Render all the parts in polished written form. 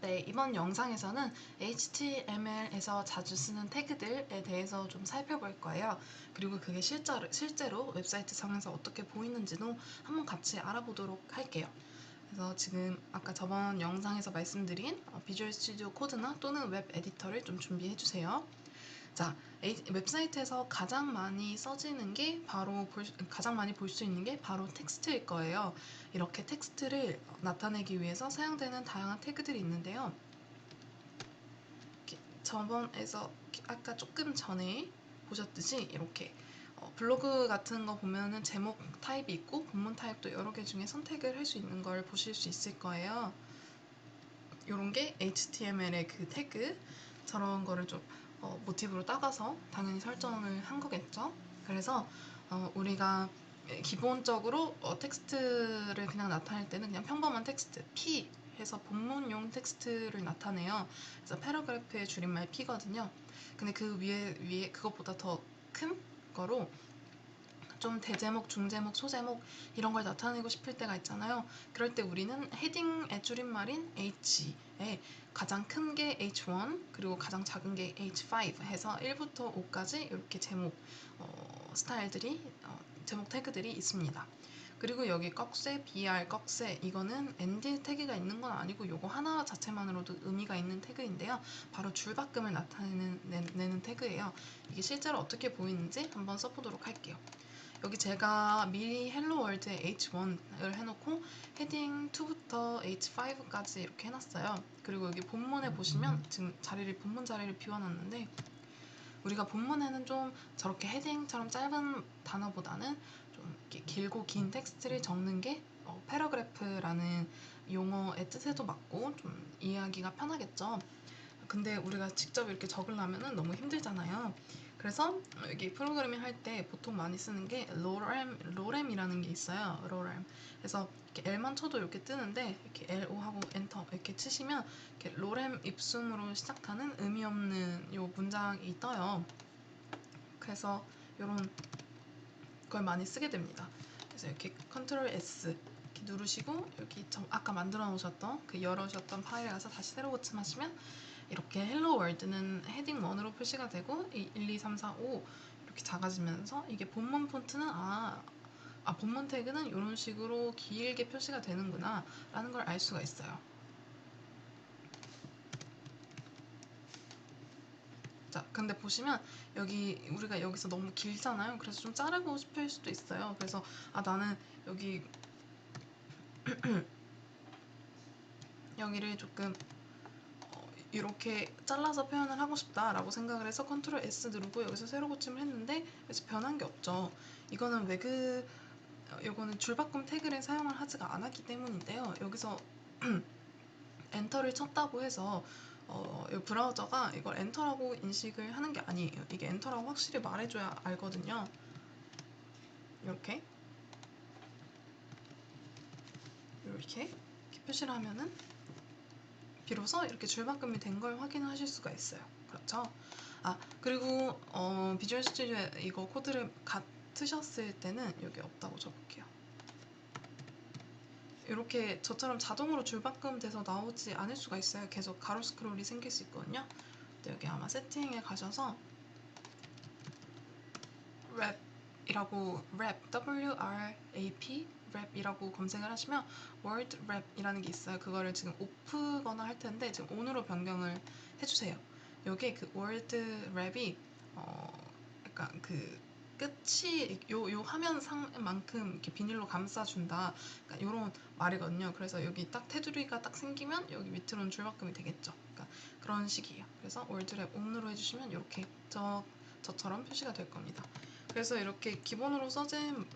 네, 이번 영상에서는 HTML에서 자주 쓰는 태그들에 대해서 좀 살펴볼 거예요. 그리고 그게 실제로 웹사이트 상에서 어떻게 보이는지도 한번 같이 알아보도록 할게요. 그래서 지금 아까 저번 영상에서 말씀드린 비주얼 스튜디오 코드나 또는 웹 에디터를 좀 준비해 주세요. 자, 웹사이트에서 가장 많이 써지는 게 가장 많이 볼 수 있는 게 바로 텍스트일 거예요. 이렇게 텍스트를 나타내기 위해서 사용되는 다양한 태그들이 있는데요. 저번에서 아까 조금 전에 보셨듯이 이렇게 블로그 같은 거 보면은 제목 타입이 있고 본문 타입도 여러 개 중에 선택을 할 수 있는 걸 보실 수 있을 거예요. 이런 게 HTML의 그 태그 저런 거를 좀 모티브로 따가서 당연히 설정을 한 거겠죠. 그래서 우리가 기본적으로 텍스트를 그냥 나타낼 때는 그냥 평범한 텍스트 P 해서 본문용 텍스트를 나타내요. 그래서 패러그래프의 줄임말 P거든요. 근데 그 위에 그것보다 더 큰 거로 좀 대제목, 중제목, 소제목 이런 걸 나타내고 싶을 때가 있잖아요. 그럴 때 우리는 헤딩의 줄임말인 H에 가장 큰 게 H1 그리고 가장 작은 게 H5 해서 1부터 5까지 이렇게 제목 스타일들이 제목 태그들이 있습니다. 그리고 여기 꺽쇠, BR, 꺽쇠 이거는 end 태그가 있는 건 아니고 요거 하나 자체만으로도 의미가 있는 태그인데요. 바로 줄바꿈을 나타내는 태그예요. 이게 실제로 어떻게 보이는지 한번 써보도록 할게요. 여기 제가 미리 헬로 월드에 H1을 해놓고 헤딩 2부터 H5까지 이렇게 해놨어요. 그리고 여기 본문에 보시면 지금 본문 자리를 비워놨는데 우리가 본문에는 좀 저렇게 헤딩처럼 짧은 단어보다는 좀 이렇게 길고 긴 텍스트를 적는 게 패러그래프라는 용어의 뜻에도 맞고 좀 이해하기가 편하겠죠. 근데 우리가 직접 이렇게 적으려면 너무 힘들잖아요. 그래서 여기 프로그래밍 할 때 보통 많이 쓰는 게 로렘이라는 게 있어요. 로렘. 그래서 이렇게 L만 쳐도 이렇게 뜨는데 이렇게 LO 하고 엔터 이렇게 치시면 이렇게 로렘 입숨으로 시작하는 의미 없는 요 문장이 떠요. 그래서 이런 걸 많이 쓰게 됩니다. 그래서 이렇게 컨트롤 S 이렇게 누르시고 여기 아까 만들어 놓으셨던 그 열으셨던 파일에 가서 다시 새로 고침하시면 이렇게 헬로 월드는 헤딩 1으로 표시가 되고 1, 2, 3, 4, 5 이렇게 작아지면서 이게 본문 폰트는 본문 태그는 이런 식으로 길게 표시가 되는구나 라는 걸 알 수가 있어요. 자, 근데 보시면 우리가 여기서 너무 길잖아요. 그래서 좀 자르고 싶을 수도 있어요. 그래서 나는 여기를 조금 이렇게 잘라서 표현을 하고 싶다라고 생각을 해서 컨트롤 S 누르고 여기서 세로 고침을 했는데 그래서 변한 게 없죠. 이거는 이거는 줄바꿈 태그를 사용을 하지가 않았기 때문인데요. 여기서 엔터를 쳤다고 해서 이 브라우저가 이걸 엔터라고 인식을 하는 게 아니에요. 이게 엔터라고 확실히 말해줘야 알거든요. 이렇게 표시를 하면은 비로소 이렇게 줄바꿈이 된 걸 확인하실 수가 있어요. 그렇죠? 그리고 비주얼 스튜디오에 이거 코드를 같으셨을 때는 여기 없다고 적을게요. 이렇게 저처럼 자동으로 줄바꿈 돼서 나오지 않을 수가 있어요. 계속 가로 스크롤이 생길 수 있거든요. 근데 여기 아마 세팅에 가셔서 랩이라고 WRAP 랩이라고 검색을 하시면 Word 랩이라는 게 있어요. 그거를 지금 오프거나 할 텐데 지금 ON으로 변경을 해주세요. 여기에 그 Word 랩이 약간 그 끝이 요 화면 상만큼 이렇게 비닐로 감싸준다. 그러니까 이런 말이거든요. 그래서 여기 딱 테두리가 딱 생기면 여기 밑으로는 줄바꿈이 되겠죠. 그러니까 그런 식이에요. 그래서 월드랩 ON으로 해주시면 이렇게 저처럼 표시가 될 겁니다. 그래서 이렇게 기본으로 써진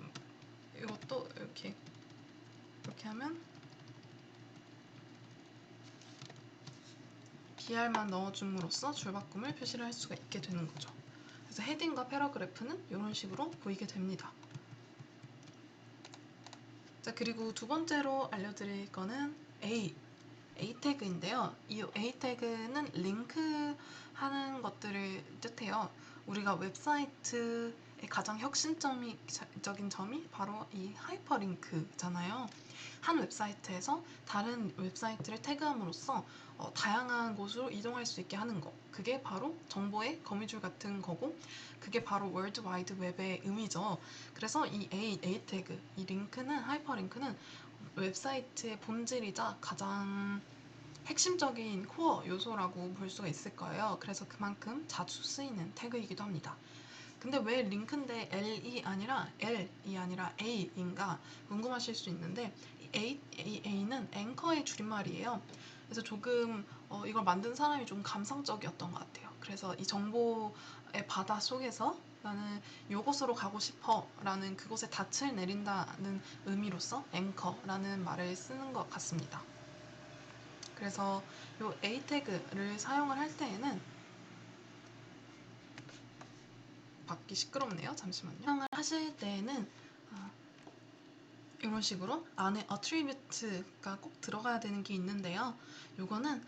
이것도 이렇게 하면 BR만 넣어줌으로써 줄바꿈을 표시를 할 수가 있게 되는 거죠. 그래서 헤딩과 패러그래프는 이런 식으로 보이게 됩니다. 자, 그리고 두 번째로 알려드릴 거는 A 태그인데요. 이 A 태그는 링크하는 것들을 뜻해요. 우리가 웹사이트에 가장 혁신적인 점이 바로 이 하이퍼링크잖아요. 한 웹사이트에서 다른 웹사이트를 태그함으로써 다양한 곳으로 이동할 수 있게 하는 거. 그게 바로 정보의 거미줄 같은 거고, 그게 바로 월드 와이드 웹의 의미죠. 그래서 이 A 태그, 이 링크는, 하이퍼링크는 웹사이트의 본질이자 가장 핵심적인 코어 요소라고 볼 수가 있을 거예요. 그래서 그만큼 자주 쓰이는 태그이기도 합니다. 근데 왜 링크인데 L이 아니라 A인가 궁금하실 수 있는데, A는 앵커의 줄임말이에요. 그래서 조금 이걸 만든 사람이 좀 감성적이었던 것 같아요. 그래서 이 정보의 바다 속에서 나는 요곳으로 가고 싶어 라는, 그곳에 닻을 내린다는 의미로서 앵커라는 말을 쓰는 것 같습니다. 그래서 요 A 태그를 사용을 할 때에는, 밖이 시끄럽네요. 잠시만요. 사용을 하실 때에는 이런 식으로 안에 attribute가 꼭 들어가야 되는 게 있는데요. 요거는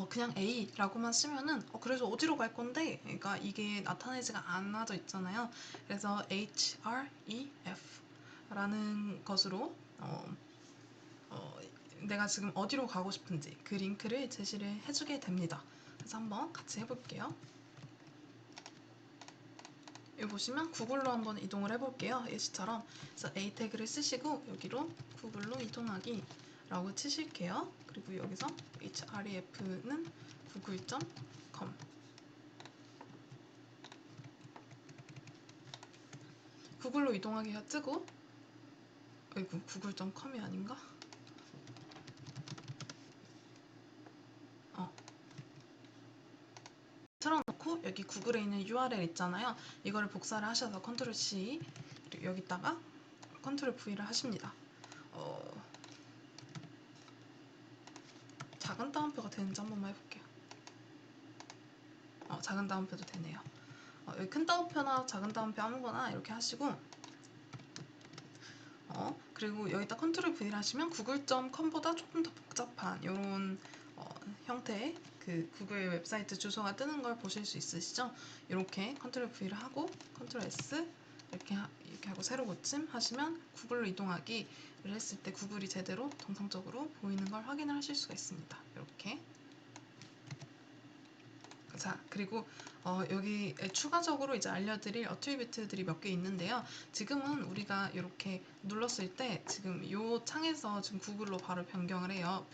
그냥 A라고만 쓰면은 그래서 어디로 갈 건데? 그러니까 이게 나타내지가 않아져 있잖아요. 그래서 href 라는 것으로 내가 지금 어디로 가고 싶은지 그 링크를 제시를 해주게 됩니다. 그래서 한번 같이 해볼게요. 여기 보시면 구글로 한번 이동을 해볼게요. 예시처럼. 그래서 A 태그를 쓰시고 여기로 구글로 이동하기 라고 치실게요. 그리고 여기서 href는 google.com, 구글로 이동하기가 뜨고, 아이고 google.com이 아닌가? 틀어놓고 여기 구글에 있는 URL 있잖아요. 이거를 복사를 하셔서 컨트롤 C, 그리고 여기다가 컨트롤 V를 하십니다. 작은 따옴표가 되는지 한 번만 해볼게요. 작은 따옴표도 되네요. 여기 큰 따옴표나 작은 따옴표 아무거나 이렇게 하시고, 그리고 여기다 컨트롤 V를 하시면 구글.com보다 조금 더 복잡한 이런 형태의 그 구글 웹사이트 주소가 뜨는 걸 보실 수 있으시죠? 이렇게 컨트롤 V를 하고 컨트롤 S 이렇게 하고 새로 고침 하시면 구글로 이동하기를 했을 때 구글이 제대로 정상적으로 보이는 걸 확인을 하실 수가 있습니다. 이렇게. 자, 그리고 여기 추가적으로 이제 알려드릴 어트리뷰트들이 몇 개 있는데요. 지금은 우리가 이렇게 눌렀을 때 지금 이 창에서 지금 구글로 바로 변경을 해요.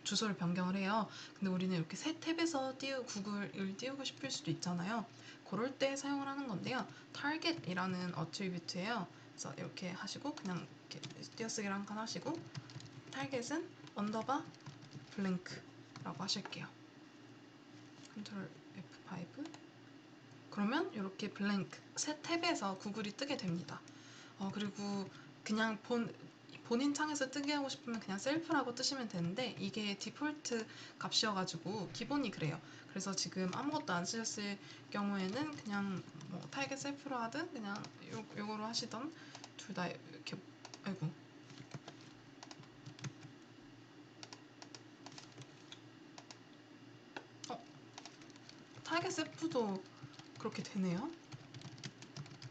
주소를 변경을 해요. 근데 우리는 이렇게 새 탭에서 구글을 띄우고 싶을 수도 있잖아요. 그럴 때 사용을 하는 건데요. target이라는 어트리뷰트예요. 그래서 이렇게 하시고 그냥 이렇게 띄어쓰기를 한 칸 하시고, target은 언더바 블랭크라고 하실게요. 컨트롤 F5. 그러면 이렇게 블랭크 새 탭에서 구글이 뜨게 됩니다. 그리고 그냥 본인 창에서 뜨게 하고 싶으면 그냥 셀프라고 뜨시면 되는데, 이게 디폴트 값이어가지고 기본이 그래요. 그래서 지금 아무것도 안 쓰셨을 경우에는 그냥 뭐 타겟 셀프로 하든 그냥 요거로 하시던 둘 다 이렇게. 아이고, 타겟 셀프도 그렇게 되네요.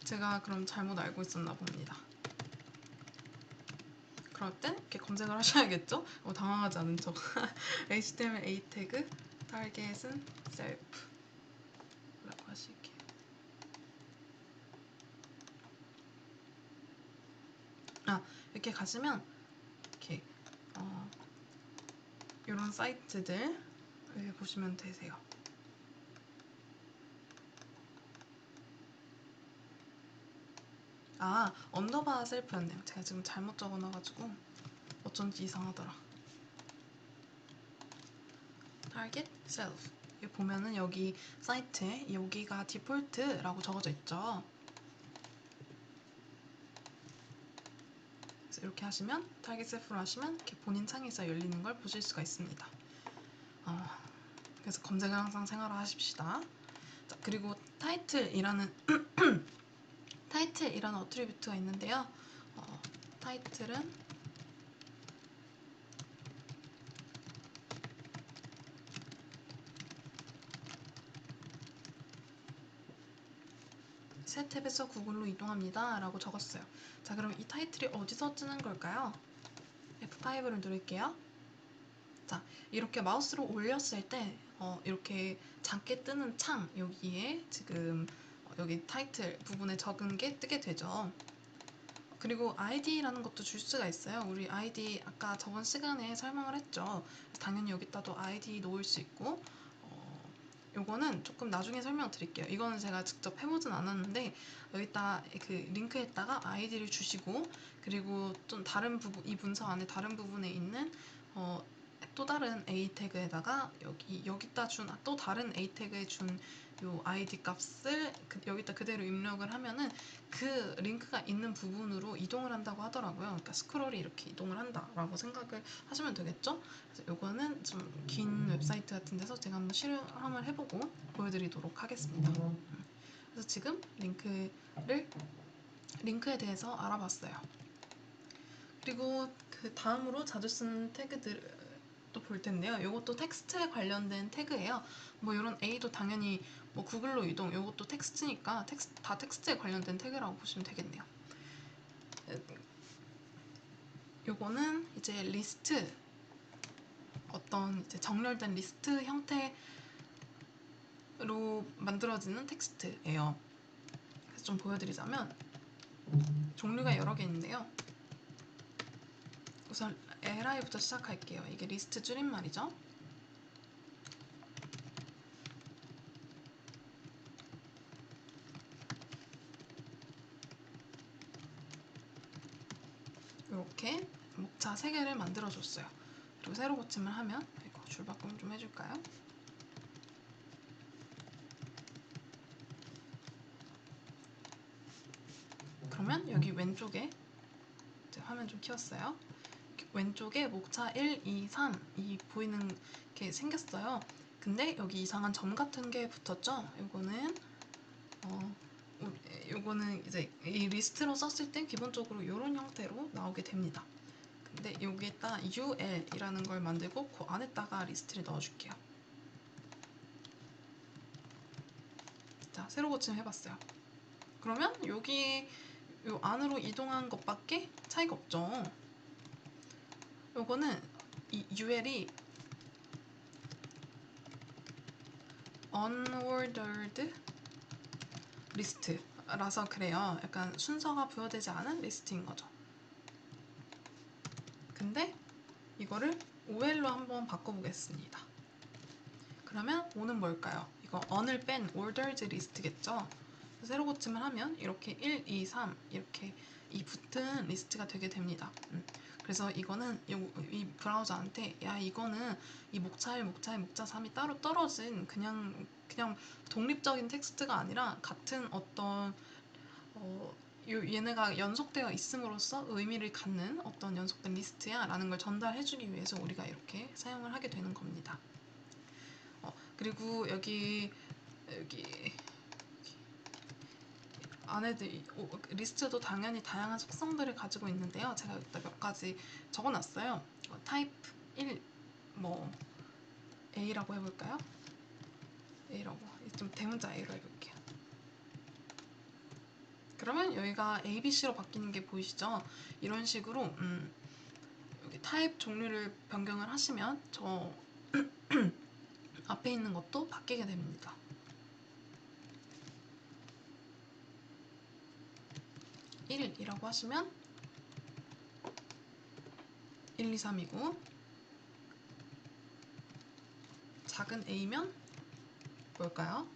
제가 그럼 잘못 알고 있었나 봅니다. 그럴 땐 이렇게 검색을 하셔야겠죠? 당황하지 않은 척. HTML A 태그 target은 self 라고 하실게요. 이렇게 가시면 이렇게 이런 사이트들 보시면 되세요. 언더바 셀프였네요. 제가 지금 잘못 적어놔가지고 어쩐지 이상하더라. target self. 여기 보면은 여기 사이트에 여기가 디폴트라고 적어져 있죠. 그래서 이렇게 하시면 target self로 하시면 이렇게 본인 창에서 열리는 걸 보실 수가 있습니다. 그래서 검색을 항상 생활화하십시다. 자, 그리고 타이틀이라는 어트리뷰트가 있는데요. 타이틀은 새 탭에서 구글로 이동합니다 라고 적었어요. 자, 그럼 이 타이틀이 어디서 뜨는 걸까요? F5를 누를게요. 자, 이렇게 마우스로 올렸을 때 이렇게 작게 뜨는 창 여기에 지금 여기 타이틀 부분에 적은 게 뜨게 되죠. 그리고 아이디라는 것도 줄 수가 있어요. 우리 아이디 아까 저번 시간에 설명을 했죠. 당연히 여기다도 아이디 놓을 수 있고 요거는 조금 나중에 설명드릴게요. 이거는 제가 직접 해보진 않았는데 여기다 그 링크에다가 아이디를 주시고 그리고 좀 다른 부분 이 문서 안에 다른 부분에 있는 또 다른 A 태그에다가 여기다 준 또 다른 A 태그에 준 요 아이디 값을 여기다 그대로 입력을 하면은 그 링크가 있는 부분으로 이동을 한다고 하더라고요. 그러니까 스크롤이 이렇게 이동을 한다라고 생각을 하시면 되겠죠? 그래서 요거는 좀 긴 웹사이트 같은 데서 제가 한번 실험을 해보고 보여드리도록 하겠습니다. 그래서 지금 링크에 대해서 알아봤어요. 그리고 그 다음으로 자주 쓰는 태그들 또 볼 텐데요. 이것도 텍스트에 관련된 태그예요. 뭐 이런 A도 당연히 뭐 구글로 이동 이것도 텍스트니까 다 텍스트에 관련된 태그라고 보시면 되겠네요. 요거는 이제 리스트 어떤 이제 정렬된 리스트 형태로 만들어지는 텍스트예요. 그래서 좀 보여드리자면 종류가 여러 개 있는데요. 우선 li부터 시작할게요. 이게 리스트 줄임말이죠. 이렇게 목차 3개를 만들어줬어요. 그리고 세로 고침을 하면 이거 줄바꿈 좀 해줄까요? 그러면 여기 왼쪽에 이제 화면 좀 키웠어요. 왼쪽에 목차 1, 2, 3이 보이는 게 생겼어요. 근데 여기 이상한 점 같은 게 붙었죠? 요거는 이제 이 리스트로 썼을 땐 기본적으로 이런 형태로 나오게 됩니다. 근데 여기에다 UL이라는 걸 만들고 그 안에다가 리스트를 넣어줄게요. 자, 세로 고침 해봤어요. 그러면 여기 요 안으로 이동한 것밖에 차이가 없죠. 요거는 이 UL이 unordered 리스트라서 그래요. 약간 순서가 부여되지 않은 리스트인 거죠. 근데 이거를 OL로 한번 바꿔보겠습니다. 그러면 O는 뭘까요? 이거 on을 뺀 ordered 리스트겠죠? 세로 고침을 하면 이렇게 1, 2, 3 이렇게 이 붙은 리스트가 되게 됩니다. 그래서 이거는 이 브라우저한테 야 이거는 이 목차 1, 목차 2, 목차 3이 따로 떨어진 그냥 독립적인 텍스트가 아니라 같은 어떤 얘네가 연속되어 있음으로써 의미를 갖는 어떤 연속된 리스트야 라는 걸 전달해주기 위해서 우리가 이렇게 사용을 하게 되는 겁니다. 그리고 여기 안에도 리스트도 당연히 다양한 속성들을 가지고 있는데요. 제가 여기다 몇 가지 적어놨어요. 타입 1, 뭐 A라고 해볼까요? A라고 좀 대문자 A로 해볼게요. 그러면 여기가 A, B, C로 바뀌는 게 보이시죠? 이런 식으로 여기 타입 종류를 변경을 하시면 저 앞에 있는 것도 바뀌게 됩니다. 1이라고 하시면 1, 2, 3이고 작은 A면 뭘까요?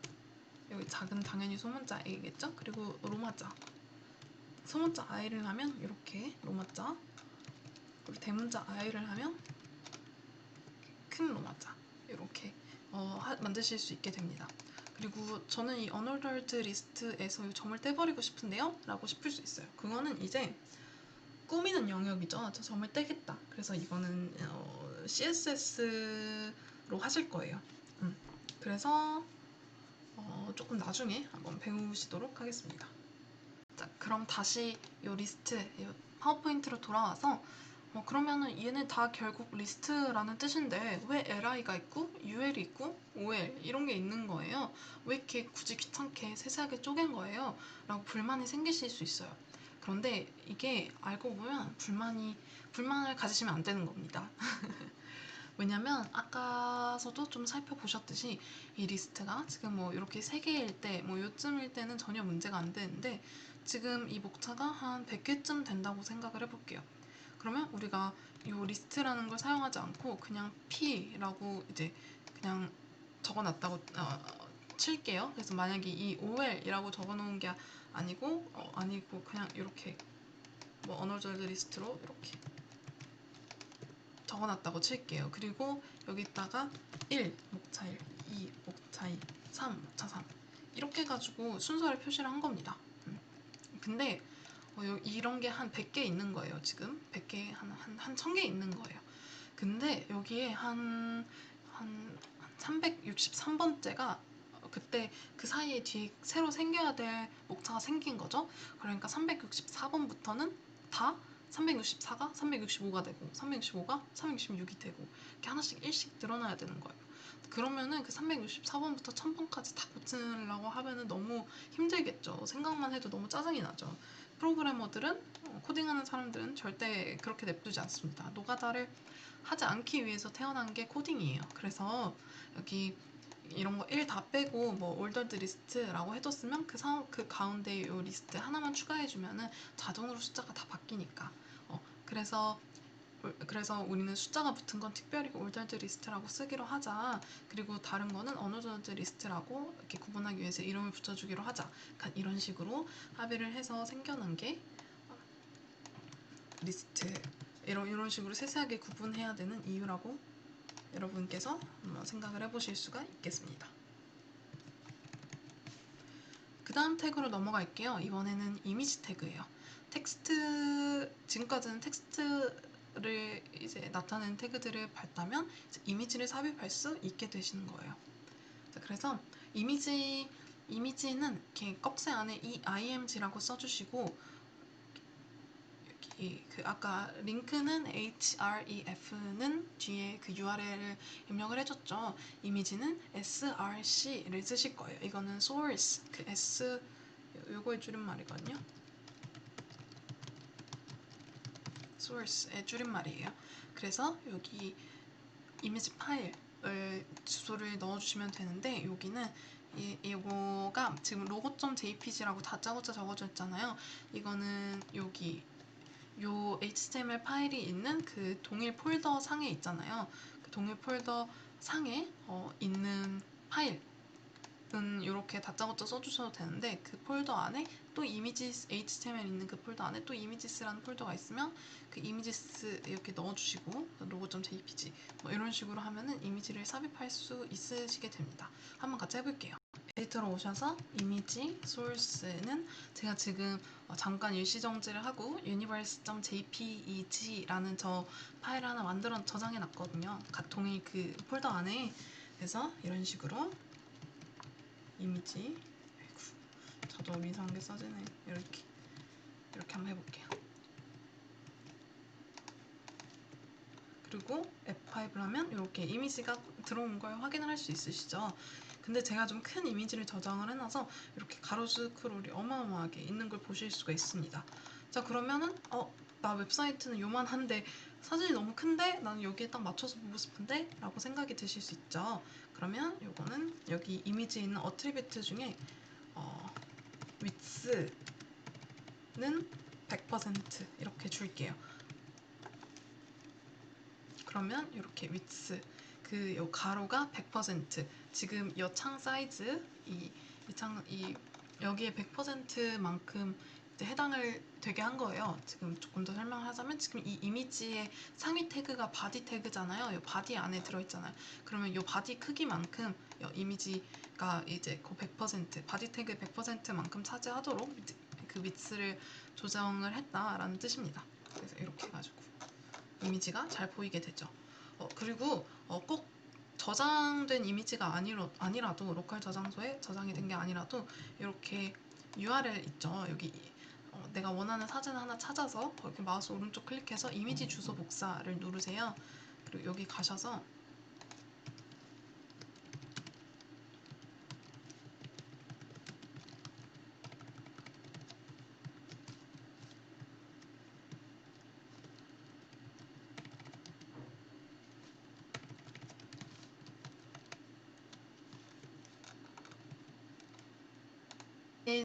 여기 작은 당연히 소문자 A겠죠? 그리고 로마자 소문자 I를 하면 이렇게 로마자 그리고 대문자 I를 하면 큰 로마자 이렇게 만드실 수 있게 됩니다. 그리고 저는 이 unordered 리스트에서 점을 떼버리고 싶은데요? 라고 싶을 수 있어요. 그거는 이제 꾸미는 영역이죠. 저 점을 떼겠다. 그래서 이거는 CSS로 하실 거예요. 그래서 조금 나중에 한번 배우시도록 하겠습니다. 자, 그럼 다시 이 리스트, 이 파워포인트로 돌아와서 그러면은 얘는 다 결국 리스트라는 뜻인데 왜 li가 있고 ul이 있고 ol 이런 게 있는 거예요? 왜 이렇게 굳이 귀찮게 세세하게 쪼갠 거예요? 라고 불만이 생기실 수 있어요. 그런데 이게 알고 보면 불만을 가지시면 안 되는 겁니다. 왜냐면 아까서도 좀 살펴보셨듯이 이 리스트가 지금 뭐 이렇게 3개일 때 뭐 요쯤일 때는 전혀 문제가 안 되는데 지금 이 목차가 한 100개쯤 된다고 생각을 해볼게요. 그러면 우리가 이 리스트라는 걸 사용하지 않고 그냥 p라고 이제 그냥 적어놨다고 칠게요. 그래서 만약에 이 ol이라고 적어놓은 게 아니고 그냥 이렇게 뭐 언어절드 리스트로 이렇게 적어놨다고 칠게요. 그리고 여기다가 1 목차 1, 2 목차 2, 3 목차 3 이렇게 해가지고 순서를 표시를 한 겁니다. 근데 이런 게 한 100개 있는 거예요. 지금 100개 한 1000개 있는 거예요. 근데 여기에 한 363번째가 그때 그 사이에 뒤에 새로 생겨야 될 목차가 생긴 거죠. 그러니까 364번부터는 다 364가 365가 되고 365가 366이 되고 이렇게 하나씩 일씩 늘어나야 되는 거예요. 그러면은 그 364번부터 1000번까지 다 고치려고 하면은 너무 힘들겠죠. 생각만 해도 너무 짜증이 나죠. 프로그래머들은 코딩하는 사람들은 절대 그렇게 냅두지 않습니다. 노가다를 하지 않기 위해서 태어난 게 코딩이에요. 그래서 여기 이런 거 1 다 빼고 뭐 올더드 리스트라고 해뒀으면 그 가운데 요 리스트 하나만 추가해주면은 자동으로 숫자가 다 바뀌니까. 그래서 우리는 숫자가 붙은 건 특별히 올더드 리스트라고 쓰기로 하자. 그리고 다른 거는 언어저드 리스트라고 이렇게 구분하기 위해서 이름을 붙여주기로 하자. 그러니까 이런 식으로 합의를 해서 생겨난 게 리스트. 이런 식으로 세세하게 구분해야 되는 이유라고 여러분께서 생각을 해보실 수가 있겠습니다. 그 다음 태그로 넘어갈게요. 이번에는 이미지 태그예요. 지금까지는 텍스트를 이제 나타내는 태그들을 밟다면 이미지를 삽입할 수 있게 되시는 거예요. 그래서 이미지는 이렇게 꺽쇠 안에 img라고 써주시고 그 아까 링크는 href는 뒤에 그 URL을 입력을 해줬죠. 이미지는 src를 쓰실 거예요. 이거는 source, 그 s 요거의 줄임말이거든요. source의 줄임말이에요. 그래서 여기 이미지 파일을 주소를 넣어주시면 되는데 여기는 이거가 지금 logo.jpg라고 다짜고짜 적어져 있잖아요. 이거는 여기 요 HTML 파일이 있는 그 동일 폴더 상에 있잖아요. 그 동일 폴더 상에 있는 파일은 이렇게 다짜고짜 써주셔도 되는데 그 폴더 안에 또 이미지 HTML 있는 그 폴더 안에 또 이미지스라는 폴더가 있으면 그 이미지스 이렇게 넣어주시고 logo.jpg 뭐 이런 식으로 하면은 이미지를 삽입할 수 있으시게 됩니다. 한번 같이 해볼게요. 에디터로 오셔서 이미지 소스는 제가 지금 잠깐 일시정지를 하고 universe.jpeg라는 저 파일 하나 만들어 저장해 놨거든요. 동일 그 폴더 안에. 그래서 이런 식으로 이미지 저도 이상하게 써지네. 이렇게 한번 해볼게요. 그리고 F5를 하면 이렇게 이미지가 들어온 걸 확인을 할 수 있으시죠. 근데 제가 좀 큰 이미지를 저장을 해놔서 이렇게 가로 스크롤이 어마어마하게 있는 걸 보실 수가 있습니다. 자, 그러면은 나 웹사이트는 요만한데 사진이 너무 큰데 나는 여기에 딱 맞춰서 보고 싶은데 라고 생각이 드실 수 있죠. 그러면 요거는 여기 이미지에 있는 어트리뷰트 중에 width는 100% 이렇게 줄게요. 그러면 이렇게 width 요 가로가 100% 지금 이 창 사이즈 여기에 100%만큼 이제 해당을 되게 한 거예요. 지금 조금 더 설명을 하자면 지금 이 이미지의 상위 태그가 바디 태그잖아요. 이 바디 안에 들어있잖아요. 그러면 이 바디 크기만큼 이 이미지가 이제 그 100% 바디 태그 100%만큼 차지하도록 그 width를 조정을 했다라는 뜻입니다. 그래서 이렇게 해가지고 이미지가 잘 보이게 되죠. 그리고 꼭 저장된 이미지가 아니라도 로컬 저장소에 저장이 된 게 아니라도 이렇게 URL 있죠. 여기 내가 원하는 사진을 하나 찾아서 거기 마우스 오른쪽 클릭해서 이미지 주소 복사를 누르세요. 그리고 여기 가셔서 이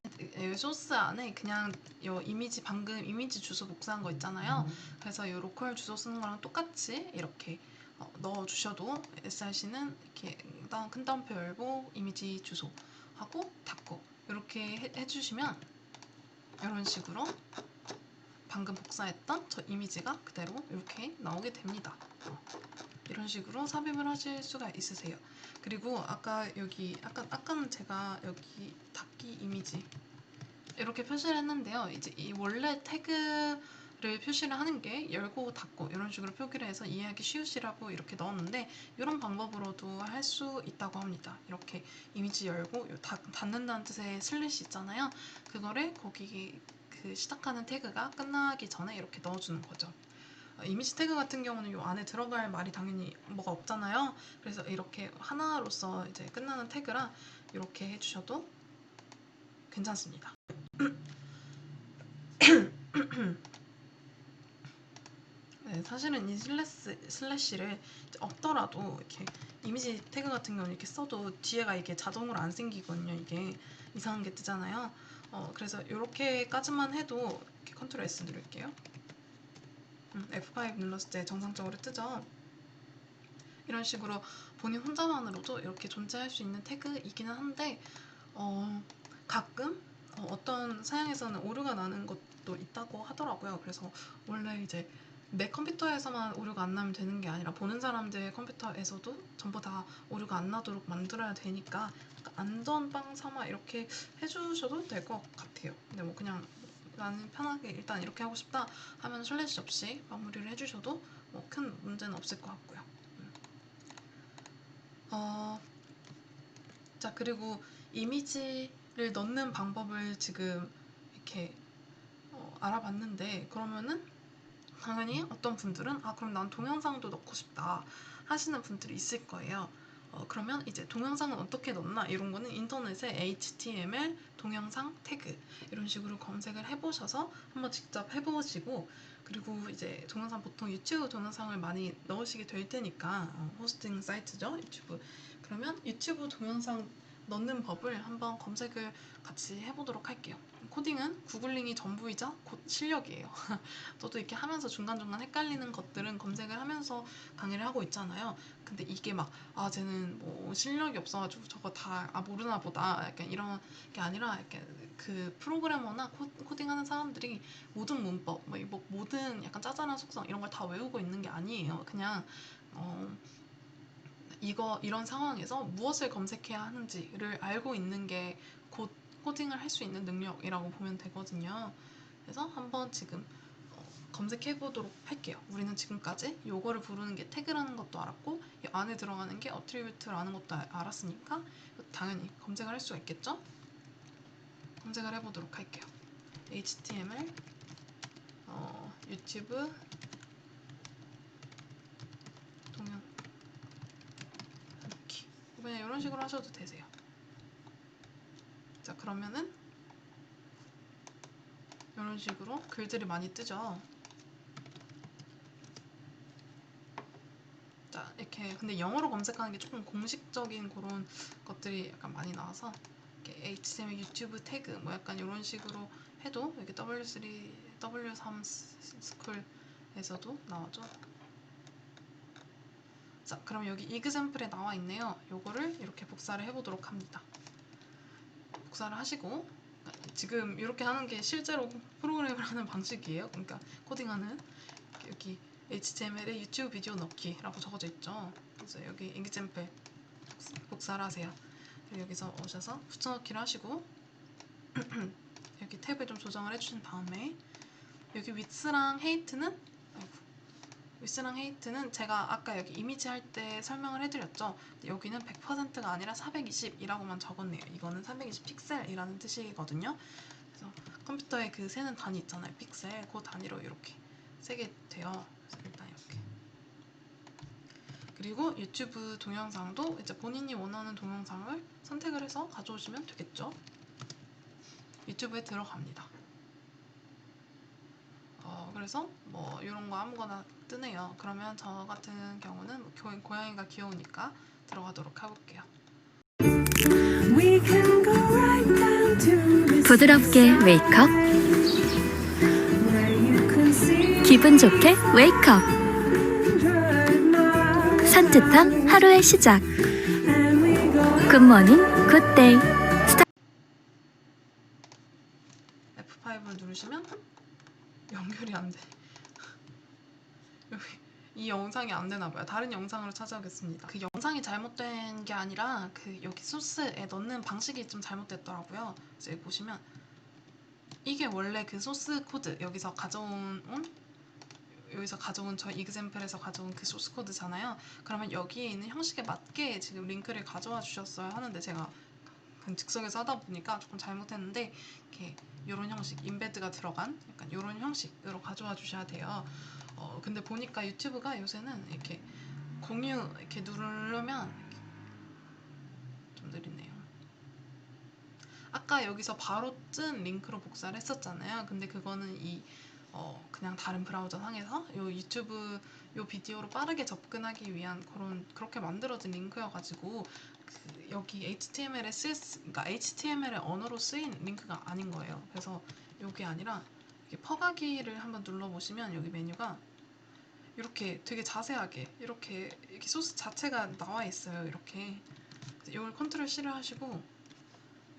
소스 안에 그냥 요 이미지 방금 이미지 주소 복사한 거 있잖아요. 그래서 이 로컬 주소 쓰는 거랑 똑같이 이렇게 넣어주셔도 src는 이렇게 큰 따옴표 열고 이미지 주소 하고 닫고 이렇게 해주시면 이런 식으로 방금 복사했던 저 이미지가 그대로 이렇게 나오게 됩니다. 이런 식으로 삽입을 하실 수가 있으세요. 그리고 아까 여기 아까는 제가 여기 닫기 이미지 이렇게 표시를 했는데요. 이제 이 원래 태그를 표시를 하는 게 열고 닫고 이런 식으로 표기를 해서 이해하기 쉬우시라고 이렇게 넣었는데 이런 방법으로도 할 수 있다고 합니다. 이렇게 이미지 열고 닫는다는 뜻의 슬래시 있잖아요. 그거를 거기 그 시작하는 태그가 끝나기 전에 이렇게 넣어주는 거죠. 이미지 태그 같은 경우는 이 안에 들어갈 말이 당연히 뭐가 없잖아요. 그래서 이렇게 하나로서 이제 끝나는 태그라 이렇게 해주셔도 괜찮습니다. 네, 사실은 이 슬래시를 없더라도 이렇게 이미지 태그 같은 경우는 이렇게 써도 뒤에가 이게 자동으로 안 생기거든요. 이게 이상한 게 뜨잖아요. 그래서 이렇게까지만 해도 이렇게 컨트롤 S 누를게요. F5 눌렀을 때 정상적으로 뜨죠. 이런 식으로 본인 혼자만으로도 이렇게 존재할 수 있는 태그이기는 한데 가끔 어떤 사양에서는 오류가 나는 것도 있다고 하더라고요. 그래서 원래 이제 내 컴퓨터에서만 오류가 안 나면 되는 게 아니라 보는 사람들 컴퓨터에서도 전부 다 오류가 안 나도록 만들어야 되니까 안전빵 삼아 이렇게 해주셔도 될 것 같아요. 근데 뭐 그냥 나는 편하게 일단 이렇게 하고 싶다 하면 슬래시 없이 마무리를 해주셔도 뭐 큰 문제는 없을 것 같고요. 자, 그리고 이미지를 넣는 방법을 지금 이렇게 알아봤는데 그러면은 당연히 어떤 분들은 그럼 난 동영상도 넣고 싶다 하시는 분들이 있을 거예요. 그러면 이제 동영상은 어떻게 넣나 이런 거는 인터넷에 HTML 동영상 태그 이런 식으로 검색을 해보셔서 한번 직접 해보시고 그리고 이제 동영상 보통 유튜브 동영상을 많이 넣으시게 될 테니까 호스팅 사이트죠 유튜브. 그러면 유튜브 동영상 넣는 법을 한번 검색을 같이 해보도록 할게요. 코딩은 구글링이 전부이자 곧 실력이에요. 저도 이렇게 하면서 중간중간 헷갈리는 것들은 검색을 하면서 강의를 하고 있잖아요. 근데 이게 막 쟤는 뭐 실력이 없어가지고 저거 다 모르나 보다 약간 이런 게 아니라 약간 그 프로그래머나 코딩하는 사람들이 모든 문법 뭐 모든 약간 짜잘한 속성 이런 걸 다 외우고 있는 게 아니에요. 그냥 이런 상황에서 무엇을 검색해야 하는지를 알고 있는 게 곧 코딩을 할 수 있는 능력이라고 보면 되거든요. 그래서 한번 지금 검색해 보도록 할게요. 우리는 지금까지 요거를 부르는 게 태그라는 것도 알았고 이 안에 들어가는 게 어트리뷰트라는 것도 알았으니까 당연히 검색을 할 수가 있겠죠? 검색을 해보도록 할게요. HTML 유튜브 동영 넣기 그냥 이런 식으로 하셔도 되세요. 자, 그러면은 이런 식으로 글들이 많이 뜨죠. 자, 이렇게 근데 영어로 검색하는 게 조금 공식적인 그런 것들이 약간 많이 나와서 이렇게 HTML 유튜브 태그 뭐 약간 이런 식으로 해도 이렇게 W3 스쿨에서도 나오죠. 자, 그럼 여기 이그샘플에 나와 있네요. 요거를 이렇게 복사를 해보도록 합니다. 복사를 하시고 지금 이렇게 하는 게 실제로 프로그램을 하는 방식이에요. 그러니까 코딩하는 여기 HTML에 유튜브 비디오 넣기라고 적어져 있죠. 그래서 여기 example 복사를 하세요. 여기서 오셔서 붙여넣기를 하시고 여기 탭을 좀 조정을 해주신 다음에 여기 width랑 height는 width랑 height는 제가 아까 여기 이미지 할 때 설명을 해드렸죠. 여기는 100%가 아니라 420이라고만 적었네요. 이거는 420 픽셀이라는 뜻이거든요. 그래서 컴퓨터에 그 세는 단위 있잖아요. 픽셀. 그 단위로 이렇게 세게 돼요. 그래서 일단 이렇게. 그리고 유튜브 동영상도 이제 본인이 원하는 동영상을 선택을 해서 가져오시면 되겠죠. 유튜브에 들어갑니다. 그래서 뭐 이런 거 아무거나 뜨네요. 그러면 저 같은 경우는 뭐 고양이가 귀여우니까 들어가도록 해볼게요. 부드럽게 웨이크업, 기분 좋게 웨이크업, 산뜻한 하루의 시작. 굿모닝 굿데이. F5를 누르시면 연결이 안 돼. 여기 이 영상이 안 되나 봐요. 다른 영상으로 찾아오겠습니다. 그 영상이 잘못된 게 아니라 그 여기 소스에 넣는 방식이 좀 잘못됐더라고요. 그래서 여기 보시면 이게 원래 그 소스 코드 여기서 가져온 저 이그샘플에서 가져온 그 소스 코드잖아요. 그러면 여기에 있는 형식에 맞게 지금 링크를 가져와 주셨어야 하는데 제가 그냥 즉석에서 하다 보니까 조금 잘못했는데 이렇게 이런 형식, 인베드가 들어간 약간 이런 형식으로 가져와 주셔야 돼요. 근데 보니까 유튜브가 요새는 이렇게 공유 이렇게 누르면 좀 느리네요. 아까 여기서 바로 뜬 링크로 복사를 했었잖아요. 근데 그거는 그냥 다른 브라우저 상에서 요 유튜브 요 비디오로 빠르게 접근하기 위한 그렇게 만들어진 링크여가지고 여기 그러니까 HTML의 언어로 쓰인 링크가 아닌 거예요. 그래서 요게 아니라 이렇게 퍼가기를 한번 눌러보시면 여기 메뉴가 이렇게 되게 자세하게 이렇게 소스 자체가 나와 있어요. 이렇게 이걸 컨트롤 C를 하시고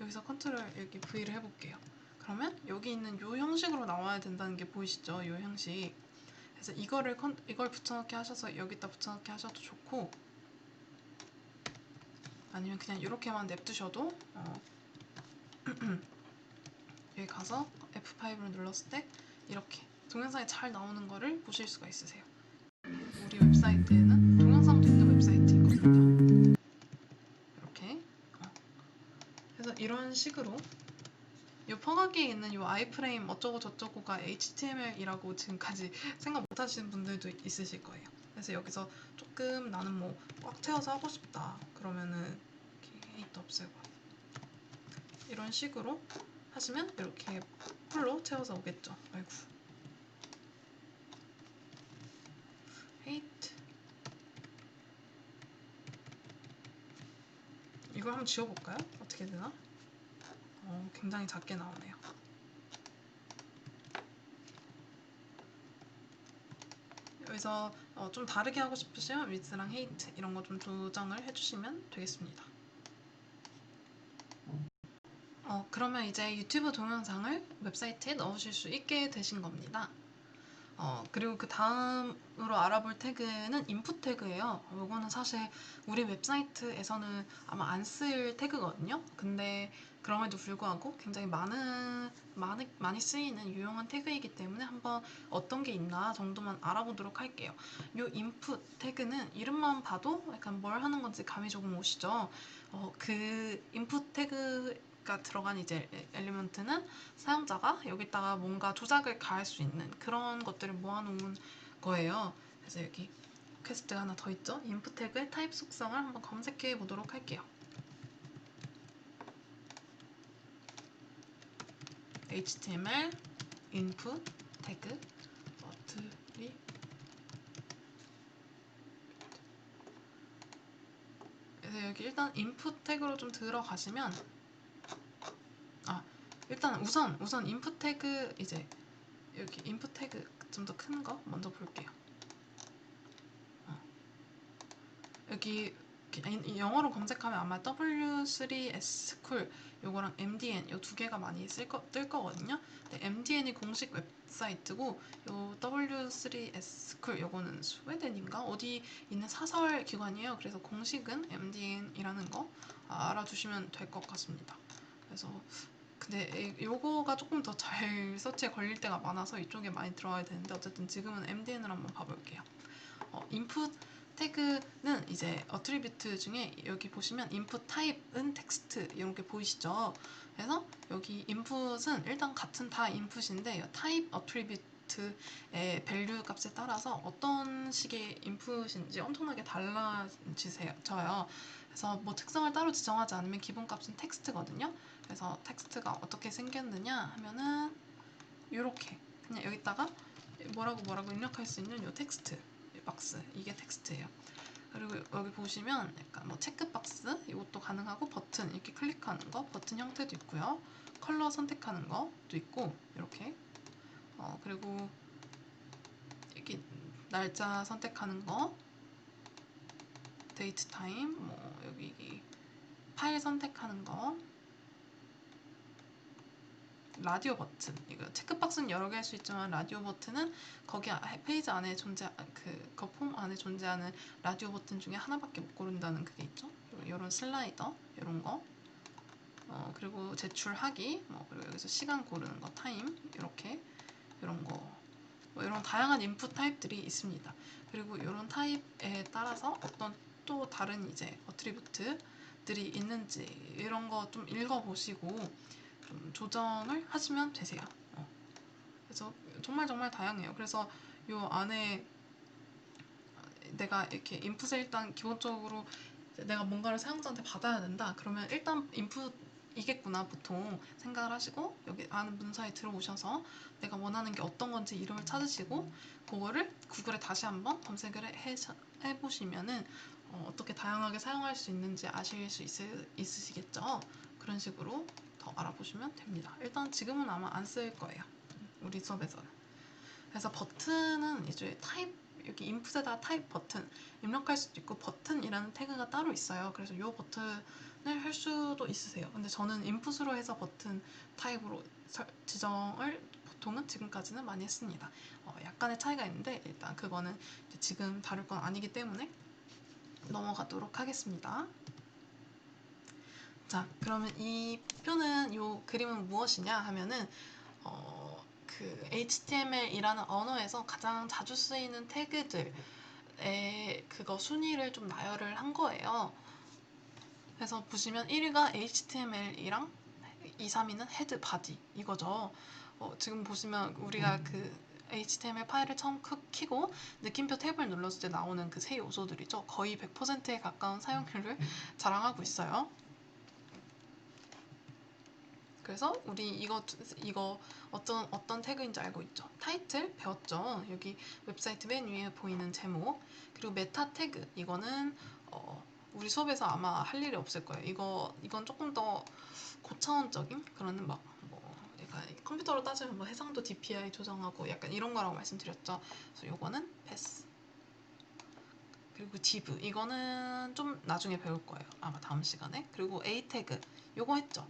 여기서 컨트롤 여기 V를 해볼게요. 그러면 여기 있는 요 형식으로 나와야 된다는 게 보이시죠? 요 형식. 그래서 이걸 붙여넣기 하셔서 여기다 붙여넣기 하셔도 좋고 아니면 그냥 이렇게만 냅두셔도 여기 가서 F5를 눌렀을 때 이렇게 동영상이 잘 나오는 거를 보실 수가 있으세요. 우리 웹사이트에는 동영상도 있는 웹사이트이거든요. 이렇게 그래서 이런 식으로 이 퍼가기에 있는 이 아이프레임 어쩌고 저쩌고가 HTML이라고 지금까지 생각 못 하시는 분들도 있으실 거예요. 그래서 여기서 조금 나는 뭐 꽉 채워서 하고 싶다 그러면은 이렇게 헤이트 없애고 이런 식으로 하시면 이렇게 풀로 채워서 오겠죠. 아이고 헤이트 이걸 한번 지워볼까요? 어떻게 되나? 굉장히 작게 나오네요. 여기서 좀 다르게 하고 싶으시면 위스랑 헤이트 이런 거 좀 조정을 해주시면 되겠습니다. 그러면 이제 유튜브 동영상을 웹사이트에 넣으실 수 있게 되신 겁니다. 그리고 그 다음으로 알아볼 태그는 인풋 태그예요. 이거는 사실 우리 웹사이트에서는 아마 안 쓸 태그거든요. 근데 그럼에도 불구하고 굉장히 많이 쓰이는 유용한 태그이기 때문에 한번 어떤 게 있나 정도만 알아보도록 할게요. 이 인풋 태그는 이름만 봐도 약간 뭘 하는 건지 감이 조금 오시죠? 그 인풋 태그가 들어간 이제 엘리먼트는 사용자가 여기다가 뭔가 조작을 가할 수 있는 그런 것들을 모아놓은 거예요. 그래서 여기 퀘스트가 하나 더 있죠. 인풋 태그의 타입 속성을 한번 검색해 보도록 할게요. HTML input 태그 어트리 그래서 여기 일단 input 태그로 좀 들어가시면 일단 우선 input 태그 이제 여기 input 태그 좀 더 큰 거 먼저 볼게요. 여기 영어로 검색하면 아마 W3School 요거랑 MDN 요 두 개가 많이 뜰 거거든요. 근데 MDN이 공식 웹사이트고 요 W3School 요거는 스웨덴인가 어디 있는 사설 기관이에요. 그래서 공식은 MDN이라는 거 알아두시면 될 것 같습니다. 그래서 근데 요거가 조금 더 잘 서치에 걸릴 때가 많아서 이쪽에 많이 들어가야 되는데 어쨌든 지금은 MDN을 한번 봐볼게요. 인풋 태그는 이제 어트리뷰트 중에 여기 보시면 input 타입은 텍스트 이렇게 보이시죠? 그래서 여기 input은 일단 같은 다 input인데 타입 어트리뷰트의 밸류 값에 따라서 어떤 식의 input인지 엄청나게 달라져요. 그래서 뭐 특성을 따로 지정하지 않으면 기본 값은 텍스트거든요. 그래서 텍스트가 어떻게 생겼느냐 하면은 이렇게 그냥 여기다가 뭐라고 입력할 수 있는 요 텍스트 박스, 이게 텍스트예요. 그리고 여기 보시면 약간 뭐 체크박스 이것도 가능하고 버튼 이렇게 클릭하는 거 버튼 형태도 있고요. 컬러 선택하는 것도 있고 이렇게 그리고 이렇게 날짜 선택하는 거, 데이트 타임, 뭐 여기 파일 선택하는 거, 라디오 버튼, 이거 체크박스는 여러 개 할 수 있지만 라디오 버튼은 거기 페이지 안에 그 폼 안에 존재하는 라디오 버튼 중에 하나밖에 못 고른다는 그게 있죠. 이런 슬라이더 이런 거, 그리고 제출하기, 뭐 그리고 여기서 시간 고르는 거, 타임 이렇게 이런 거, 뭐 이런 다양한 인풋 타입들이 있습니다. 그리고 이런 타입에 따라서 어떤 또 다른 이제 어트리뷰트들이 있는지 이런 거 좀 읽어보시고 좀 조정을 하시면 되세요. 그래서 정말 다양해요. 그래서 요 안에 내가 이렇게 인풋을 일단 기본적으로 내가 뭔가를 사용자한테 받아야 된다. 그러면 일단 인풋이겠구나 보통 생각을 하시고 여기 아는 문서에 들어오셔서 내가 원하는 게 어떤 건지 이름을 찾으시고 그거를 구글에 다시 한번 검색을 해보시면은 어떻게 다양하게 사용할 수 있는지 아실 수 있으시겠죠? 그런 식으로 더 알아보시면 됩니다. 일단 지금은 아마 안 쓸 거예요. 우리 수업에서는. 그래서 버튼은 이제 타입 여기 인풋에다 타입 버튼 입력할 수도 있고 버튼이라는 태그가 따로 있어요. 그래서 이 버튼을 할 수도 있으세요. 근데 저는 인풋으로 해서 버튼 타입으로 지정을 보통은 지금까지는 많이 했습니다. 약간의 차이가 있는데 일단 그거는 지금 다룰 건 아니기 때문에 넘어가도록 하겠습니다. 자, 그러면 이 표는 이 그림은 무엇이냐 하면은 그 HTML이라는 언어에서 가장 자주 쓰이는 태그들의 그거 순위를 좀 나열을 한 거예요. 그래서 보시면 1위가 HTML이랑 2, 3위는 헤드, 바디 이거죠. 지금 보시면 우리가 그 HTML 파일을 처음 키고 느낌표 탭을 눌렀을 때 나오는 그 세 요소들이죠. 거의 100%에 가까운 사용률을 자랑하고 있어요. 그래서 우리 이거 어떤 태그인지 알고 있죠? 타이틀 배웠죠? 여기 웹사이트 맨 위에 보이는 제목, 그리고 메타 태그 이거는 우리 수업에서 아마 할 일이 없을 거예요. 이건 조금 더 고차원적인 그런 뭐 약간 컴퓨터로 따지면 뭐 해상도 DPI 조정하고 약간 이런 거라고 말씀드렸죠. 그래서 요거는 패스. 그리고 div 이거는 좀 나중에 배울 거예요. 아마 다음 시간에. 그리고 a 태그 요거 했죠.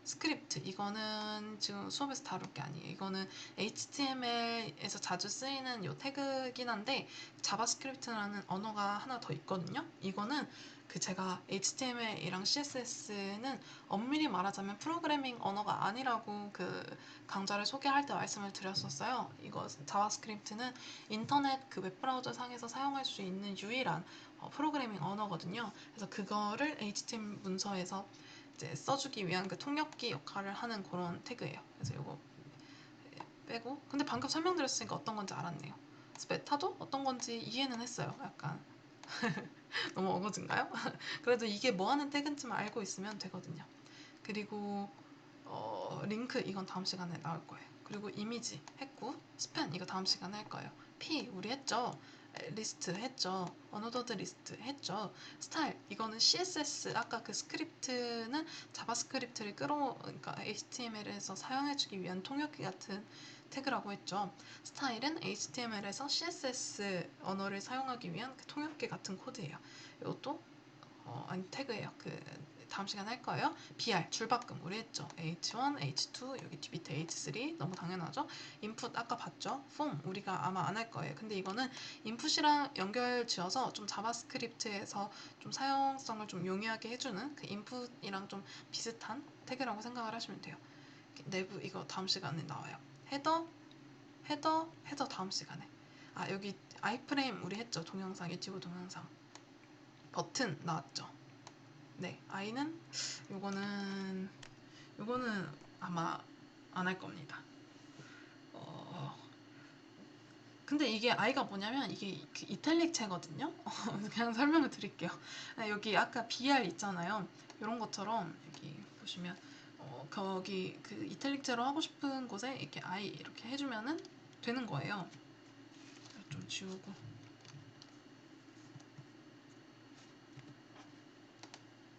스크립트 이거는 지금 수업에서 다룰 게 아니에요. 이거는 HTML에서 자주 쓰이는 요 태그긴 한데 자바스크립트라는 언어가 하나 더 있거든요. 이거는 그 제가 HTML이랑 CSS는 엄밀히 말하자면 프로그래밍 언어가 아니라고 그 강좌를 소개할 때 말씀을 드렸었어요. 이거 자바스크립트는 인터넷 그 웹브라우저 상에서 사용할 수 있는 유일한 프로그래밍 언어거든요. 그래서 그거를 HTML 문서에서 이제 써주기 위한 그 통역기 역할을 하는 그런 태그예요. 그래서 이거 빼고 근데 방금 설명드렸으니까 어떤 건지 알았네요. 그래서 메타도 어떤 건지 이해는 했어요. 약간 너무 어거진가요? 그래도 이게 뭐 하는 태그인지만 알고 있으면 되거든요. 그리고 링크 이건 다음 시간에 나올 거예요. 그리고 이미지 했고 스팬 이거 다음 시간에 할 거예요. P 우리 했죠. 리스트 했죠. 어노더드 리스트 했죠. 스타일 이거는 CSS 아까 그 스크립트는 자바스크립트를 그러니까 HTML에서 사용해주기 위한 통역기 같은 태그라고 했죠. 스타일은 HTML에서 CSS 언어를 사용하기 위한 그 통역기 같은 코드예요. 이것도 아니 태그예요. 그 다음 시간에 할 거예요. BR 줄바꿈 우리 했죠. H1, H2 여기 밑에 H3 너무 당연하죠. 인풋 아까 봤죠. 폼 우리가 아마 안 할 거예요. 근데 이거는 인풋이랑 연결 지어서 좀 자바스크립트에서 좀 사용성을 좀 용이하게 해주는 그 인풋이랑 좀 비슷한 태그라고 생각을 하시면 돼요. 내부 이거 다음 시간에 나와요. 헤더 다음 시간에. 여기 아이프레임 우리 했죠. 동영상, 유튜브 동영상. 버튼 나왔죠. 네, I는 요거는 아마 안 할 겁니다. 근데 이게 I가 뭐냐면 이게 그 이탈릭체거든요. 그냥 설명을 드릴게요. 여기 아까 BR 있잖아요. 이런 것처럼 여기 보시면 거기 그 이탈릭체로 하고 싶은 곳에 이렇게 I 이렇게 해주면은 되는 거예요. 좀 지우고.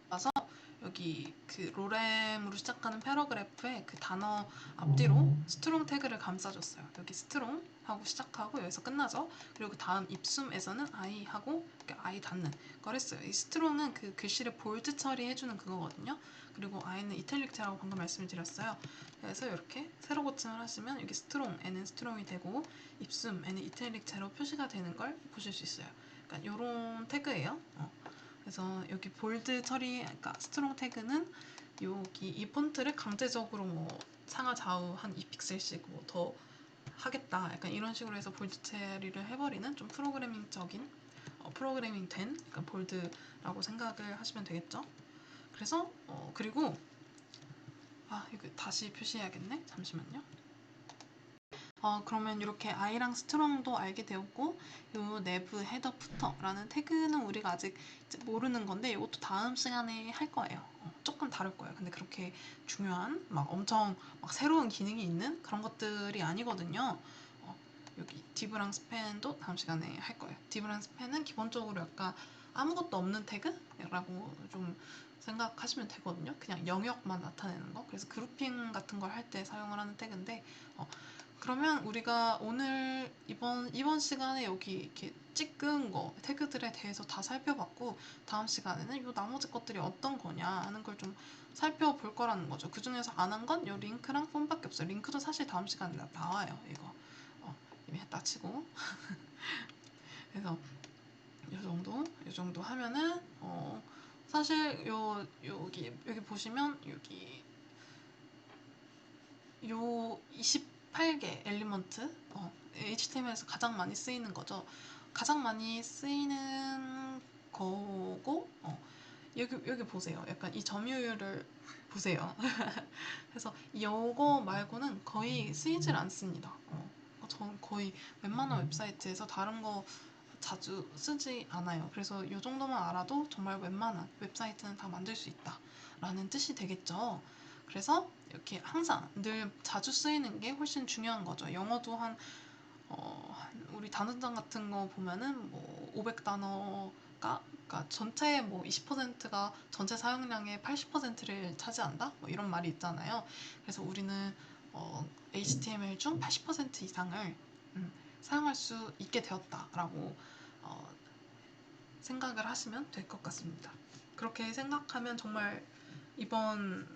와서 여기 그 로렘으로 시작하는 패러그래프에 그 단어 앞뒤로 스트롱 태그를 감싸줬어요. 여기 스트롱 하고 시작하고 여기서 끝나죠. 그리고 그 다음 입숨에서는 I 하고 I 닫는 걸 했어요. 이 스트롱은 그 글씨를 볼드 처리해주는 그거거든요. 그리고 I는 이탈릭체라고 방금 말씀을 드렸어요. 그래서 이렇게 세로 고침을 하시면 여기 스트롱, N은 스트롱이 되고 입숨, N은 이탈릭체로 표시가 되는 걸 보실 수 있어요. 그러니까 이런 태그예요. 그래서 여기 볼드 처리, 그러니까 스트롱 태그는 여기 이 폰트를 강제적으로 뭐 상하 좌우 한 2픽셀씩 뭐 더 하겠다, 약간 이런 식으로 해서 볼드 처리를 해버리는 좀 프로그래밍적인 프로그래밍 된 약간 볼드라고 생각을 하시면 되겠죠. 그래서 그리고 이거 다시 표시해야겠네. 잠시만요. 그러면 이렇게 I랑 스트롱도 알게 되었고, 요 내부 헤더 푸터라는 태그는 우리가 아직 모르는 건데 이것도 다음 시간에 할 거예요. 조금 다를 거예요. 근데 그렇게 중요한 막 엄청 막 새로운 기능이 있는 그런 것들이 아니거든요. 여기 div랑 span도 다음 시간에 할 거예요. div랑 span은 기본적으로 약간 아무것도 없는 태그라고 좀 생각하시면 되거든요. 그냥 영역만 나타내는 거. 그래서 그룹핑 같은 걸 할 때 사용을 하는 태그인데, 그러면 우리가 오늘 이번 시간에 여기 이렇게 찍은 거 태그들에 대해서 다 살펴봤고, 다음 시간에는 이 나머지 것들이 어떤 거냐 하는 걸 좀 살펴볼 거라는 거죠. 그 중에서 안 한 건 이 링크랑 폼밖에 없어요. 링크도 사실 다음 시간에 나와요. 이거 이미 했다 치고. 그래서 이 정도 하면은 사실 여기 보시면 여기 요 28개 엘리먼트, HTML에서 가장 많이 쓰이는 거죠. 가장 많이 쓰이는 거고, 여기 보세요. 약간 이 점유율을 보세요. 그래서 요거 말고는 거의 쓰이질 않습니다. 전 거의 웬만한 웹사이트에서 다른 거 자주 쓰지 않아요. 그래서 이 정도만 알아도 정말 웬만한 웹사이트는 다 만들 수 있다 라는 뜻이 되겠죠. 그래서 이렇게 항상 늘 자주 쓰이는 게 훨씬 중요한 거죠. 영어도 우리 단원장 같은 거 보면은 뭐 500단어가, 그러니까 전체 뭐 20%가 전체 사용량의 80%를 차지한다? 뭐 이런 말이 있잖아요. 그래서 우리는 HTML 중 80% 이상을 사용할 수 있게 되었다라고 생각을 하시면 될 것 같습니다. 그렇게 생각하면 정말 이번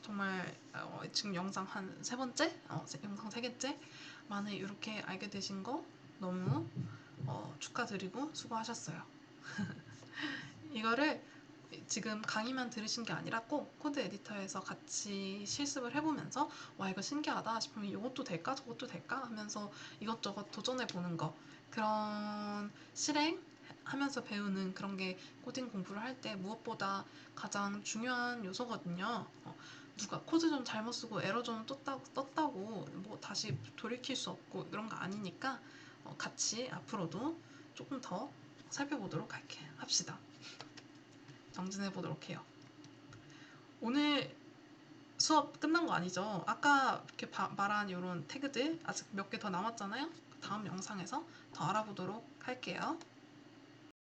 정말 지금 영상 한 세 번째? 영상 세 개째? 만에 이렇게 알게 되신 거 너무 축하드리고 수고하셨어요. 이거를 지금 강의만 들으신 게 아니라 꼭 코드 에디터에서 같이 실습을 해보면서 와 이거 신기하다 싶으면 이것도 될까 저것도 될까 하면서 이것저것 도전해 보는 거, 그런 실행하면서 배우는 그런 게 코딩 공부를 할 때 무엇보다 가장 중요한 요소거든요. 누가 코드 좀 잘못 쓰고 에러 좀 떴다고 뭐 다시 돌이킬 수 없고 이런 거 아니니까 같이 앞으로도 조금 더 살펴보도록 합시다. 정진해 보도록 해요. 오늘 수업 끝난 거 아니죠? 아까 이렇게 말한 이런 태그들 아직 몇 개 더 남았잖아요. 다음 영상에서 더 알아보도록 할게요.